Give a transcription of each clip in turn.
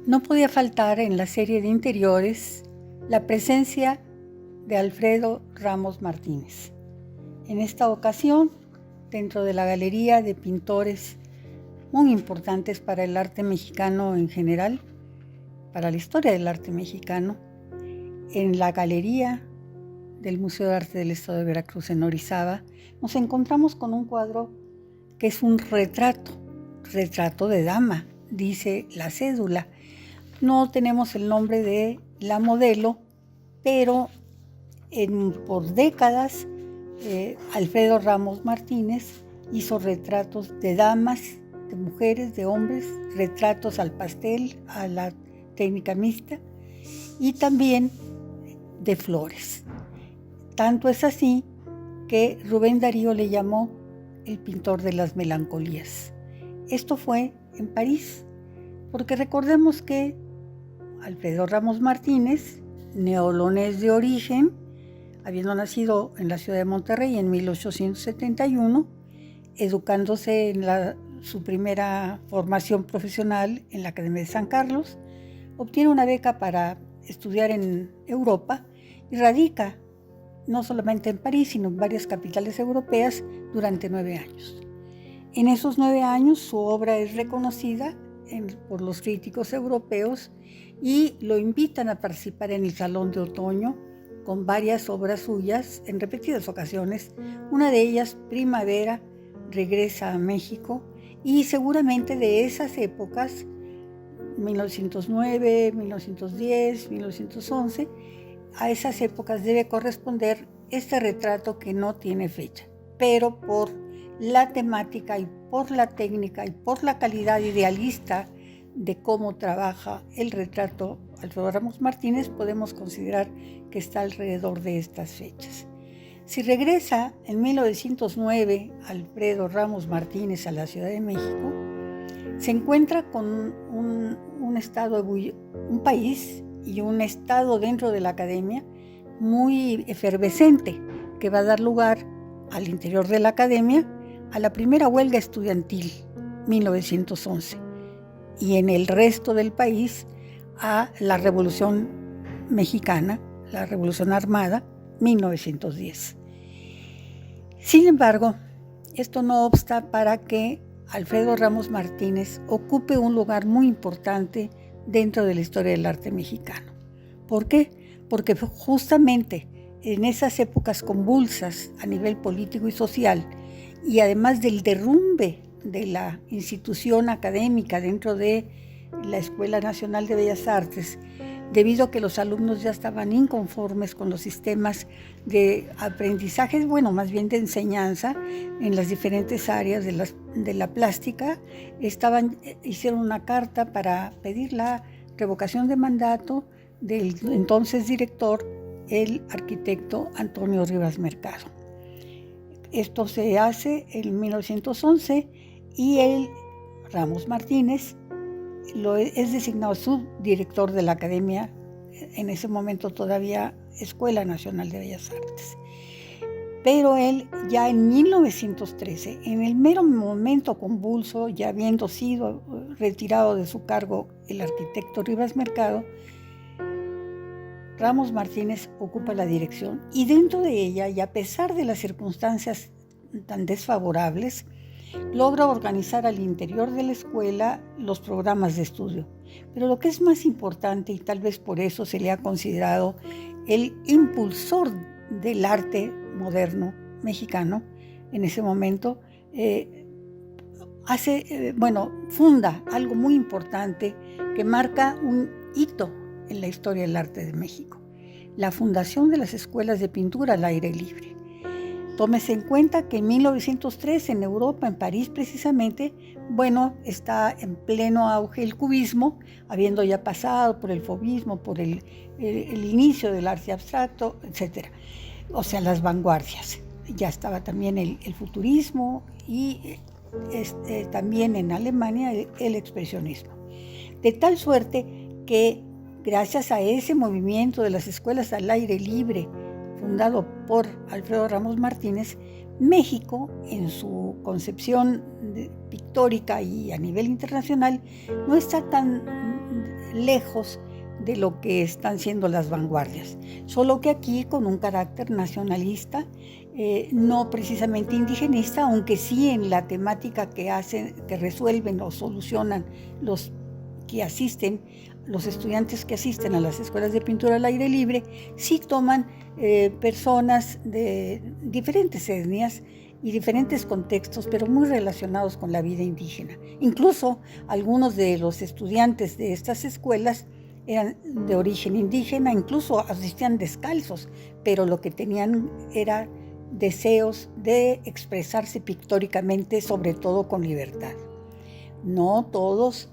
No podía faltar en la serie de interiores la presencia de Alfredo Ramos Martínez. En esta ocasión, dentro de la galería de pintores muy importantes para el arte mexicano en general, para la historia del arte mexicano, en la galería del Museo de Arte del Estado de Veracruz en Orizaba, nos encontramos con un cuadro que es un retrato de dama, dice la cédula. No tenemos el nombre de la modelo, pero por décadas Alfredo Ramos Martínez hizo retratos de damas, de mujeres, de hombres, retratos al pastel, a la técnica mixta y también de flores. Tanto es así que Rubén Darío le llamó el pintor de las melancolías. Esto fue en París, porque recordemos que Alfredo Ramos Martínez, neolonés de origen, habiendo nacido en la ciudad de Monterrey en 1871, educándose en su primera formación profesional en la Academia de San Carlos, obtiene una beca para estudiar en Europa y radica no solamente en París, sino en varias capitales europeas durante 9 años. En esos 9 años su obra es reconocida por los críticos europeos y lo invitan a participar en el Salón de Otoño con varias obras suyas en repetidas ocasiones. Una de ellas, Primavera, regresa a México y seguramente de esas épocas, 1909, 1910, 1911, a esas épocas debe corresponder este retrato que no tiene fecha, pero por la temática y por la técnica y por la calidad idealista de cómo trabaja el retrato Alfredo Ramos Martínez, podemos considerar que está alrededor de estas fechas. Si regresa en 1909 Alfredo Ramos Martínez a la Ciudad de México, se encuentra con un país y un estado dentro de la academia muy efervescente, que va a dar lugar al interior de la academia a la primera huelga estudiantil, 1911, y en el resto del país a la Revolución Mexicana, la Revolución Armada, 1910. Sin embargo, esto no obsta para que Alfredo Ramos Martínez ocupe un lugar muy importante dentro de la historia del arte mexicano. ¿Por qué? Porque justamente en esas épocas convulsas a nivel político y social, y además del derrumbe de la institución académica dentro de la Escuela Nacional de Bellas Artes, debido a que los alumnos ya estaban inconformes con los sistemas de aprendizaje, más bien de enseñanza en las diferentes áreas de la plástica, hicieron una carta para pedir la revocación de mandato del entonces director, el arquitecto Antonio Rivas Mercado. Esto se hace en 1911 y Ramos Martínez es designado subdirector de la Academia, en ese momento todavía Escuela Nacional de Bellas Artes. Pero él ya en 1913, en el mero momento convulso, ya habiendo sido retirado de su cargo el arquitecto Rivas Mercado, Ramos Martínez ocupa la dirección y dentro de ella, y a pesar de las circunstancias tan desfavorables, logra organizar al interior de la escuela los programas de estudio. Pero lo que es más importante, y tal vez por eso se le ha considerado el impulsor del arte moderno mexicano, en ese momento, funda algo muy importante que marca un hito en la historia del arte de México: la fundación de las escuelas de pintura al aire libre. Tómese en cuenta que en 1903 en Europa, en París precisamente, está en pleno auge el cubismo, habiendo ya pasado por el fauvismo, por el inicio del arte abstracto, etc. O sea, las vanguardias. Ya estaba también el futurismo y también en Alemania el expresionismo. De tal suerte que gracias a ese movimiento de las escuelas al aire libre, fundado por Alfredo Ramos Martínez, México, en su concepción pictórica y a nivel internacional, no está tan lejos de lo que están siendo las vanguardias. Solo que aquí con un carácter nacionalista, no precisamente indigenista, aunque sí en la temática que resuelven o solucionan los que asisten, los estudiantes que asisten a las escuelas de pintura al aire libre, sí toman personas de diferentes etnias y diferentes contextos, pero muy relacionados con la vida indígena. Incluso algunos de los estudiantes de estas escuelas eran de origen indígena, incluso asistían descalzos, pero lo que tenían era deseos de expresarse pictóricamente, sobre todo con libertad. No todos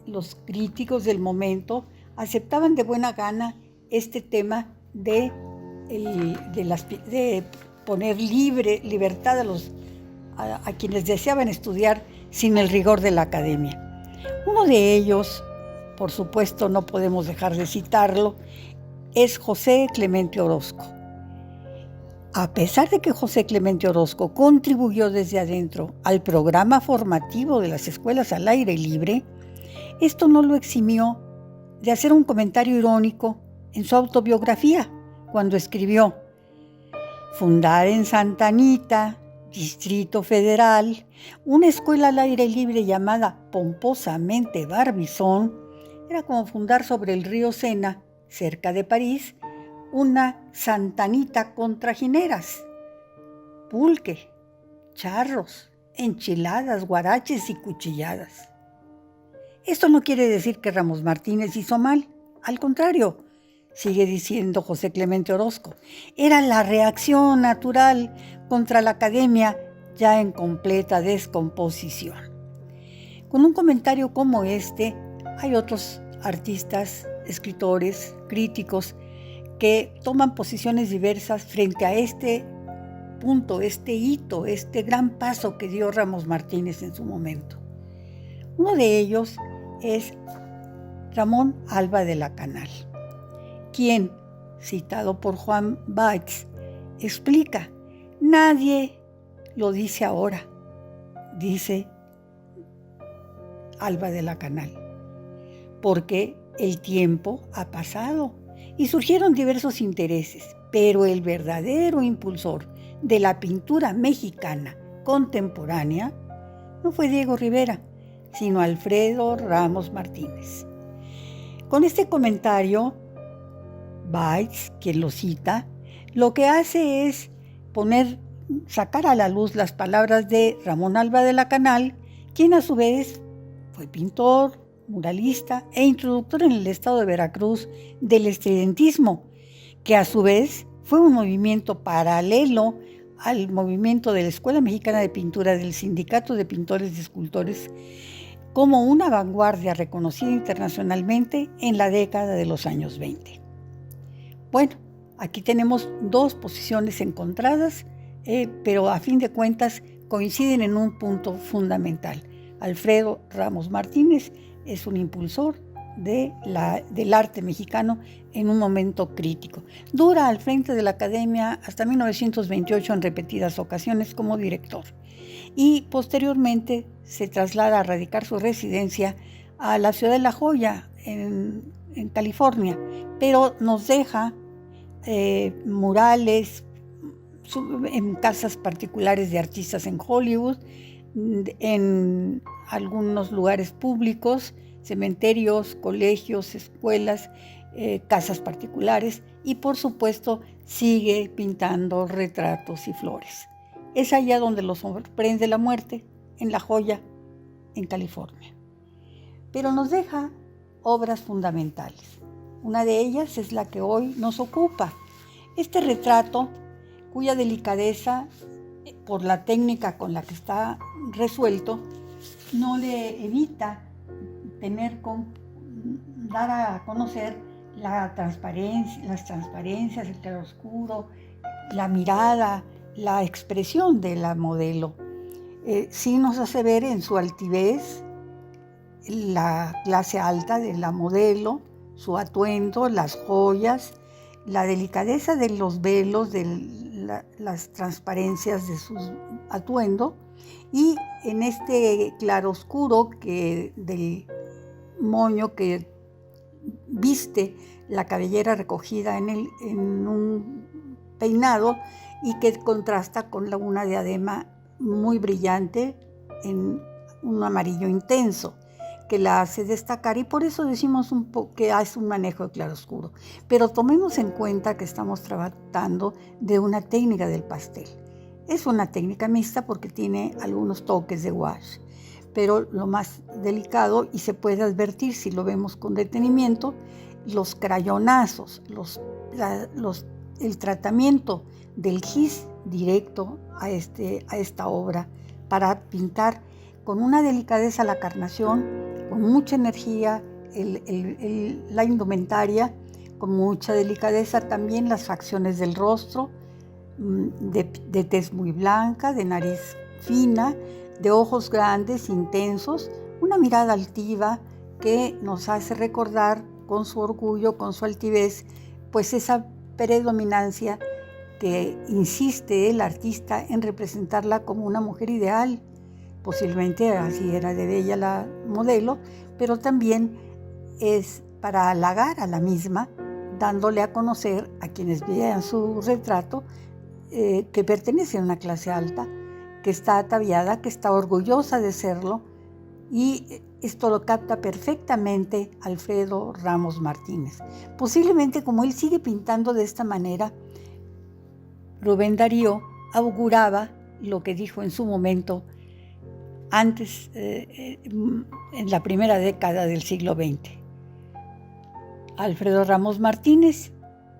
los críticos del momento aceptaban de buena gana este tema de poner libertad a quienes deseaban estudiar sin el rigor de la academia. Uno de ellos, por supuesto no podemos dejar de citarlo, es José Clemente Orozco. A pesar de que José Clemente Orozco contribuyó desde adentro al programa formativo de las escuelas al aire libre, esto no lo eximió de hacer un comentario irónico en su autobiografía, cuando escribió: fundar en Santa Anita, Distrito Federal, una escuela al aire libre llamada pomposamente Barbizón, era como fundar sobre el río Sena, cerca de París, una Santa Anita con trajineras, pulque, charros, enchiladas, guaraches y cuchilladas. Esto no quiere decir que Ramos Martínez hizo mal, al contrario, sigue diciendo José Clemente Orozco, era la reacción natural contra la academia ya en completa descomposición. Con un comentario como este, hay otros artistas, escritores, críticos, que toman posiciones diversas frente a este punto, este hito, este gran paso que dio Ramos Martínez en su momento. Uno de ellos es Ramón Alba de la Canal, quien, citado por Juan Baix, explica: nadie lo dice ahora, dice Alba de la Canal, porque el tiempo ha pasado y surgieron diversos intereses, pero el verdadero impulsor de la pintura mexicana contemporánea no fue Diego Rivera, sino Alfredo Ramos Martínez. Con este comentario, Baix, quien lo cita, lo que hace es sacar a la luz las palabras de Ramón Alba de la Canal, quien a su vez fue pintor, muralista e introductor en el estado de Veracruz del estridentismo, que a su vez fue un movimiento paralelo al movimiento de la Escuela Mexicana de Pintura del Sindicato de Pintores y Escultores, como una vanguardia reconocida internacionalmente en la década de los años 20. Bueno, aquí tenemos dos posiciones encontradas, pero a fin de cuentas coinciden en un punto fundamental. Alfredo Ramos Martínez es un impulsor del arte mexicano en un momento crítico. Dura al frente de la academia hasta 1928 en repetidas ocasiones como director y posteriormente se traslada a radicar su residencia a la ciudad de La Joya, en California, pero nos deja murales en casas particulares de artistas en Hollywood, en algunos lugares públicos, cementerios, colegios, escuelas, casas particulares y por supuesto sigue pintando retratos y flores. Es allá donde lo sorprende la muerte, en La Joya, en California. Pero nos deja obras fundamentales. Una de ellas es la que hoy nos ocupa. Este retrato, cuya delicadeza, por la técnica con la que está resuelto, no le evita dar a conocer las transparencias, el claroscuro, la mirada, la expresión de la modelo. Sí nos hace ver en su altivez la clase alta de la modelo, su atuendo, las joyas, la delicadeza de los velos, las transparencias de su atuendo, y en este claroscuro del moño que viste la cabellera recogida en un peinado y que contrasta con una diadema muy brillante en un amarillo intenso que la hace destacar, y por eso decimos que es un manejo de claroscuro. Pero tomemos en cuenta que estamos tratando de una técnica del pastel. Es una técnica mixta porque tiene algunos toques de gouache, pero lo más delicado, y se puede advertir si lo vemos con detenimiento, los crayonazos, el tratamiento del gis directo a esta obra para pintar con una delicadeza la carnación, con mucha energía la indumentaria, con mucha delicadeza también las facciones del rostro, de tez muy blanca, de nariz fina, de ojos grandes, intensos, una mirada altiva que nos hace recordar con su orgullo, con su altivez, pues esa predominancia que insiste el artista en representarla como una mujer ideal. Posiblemente así era de bella la modelo, pero también es para halagar a la misma, dándole a conocer a quienes vean su retrato que pertenece a una clase alta, que está ataviada, que está orgullosa de serlo, y esto lo capta perfectamente Alfredo Ramos Martínez. Posiblemente, como él sigue pintando de esta manera, Rubén Darío auguraba lo que dijo en su momento, antes, en la primera década del siglo XX. Alfredo Ramos Martínez,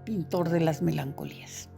pintor de las melancolías.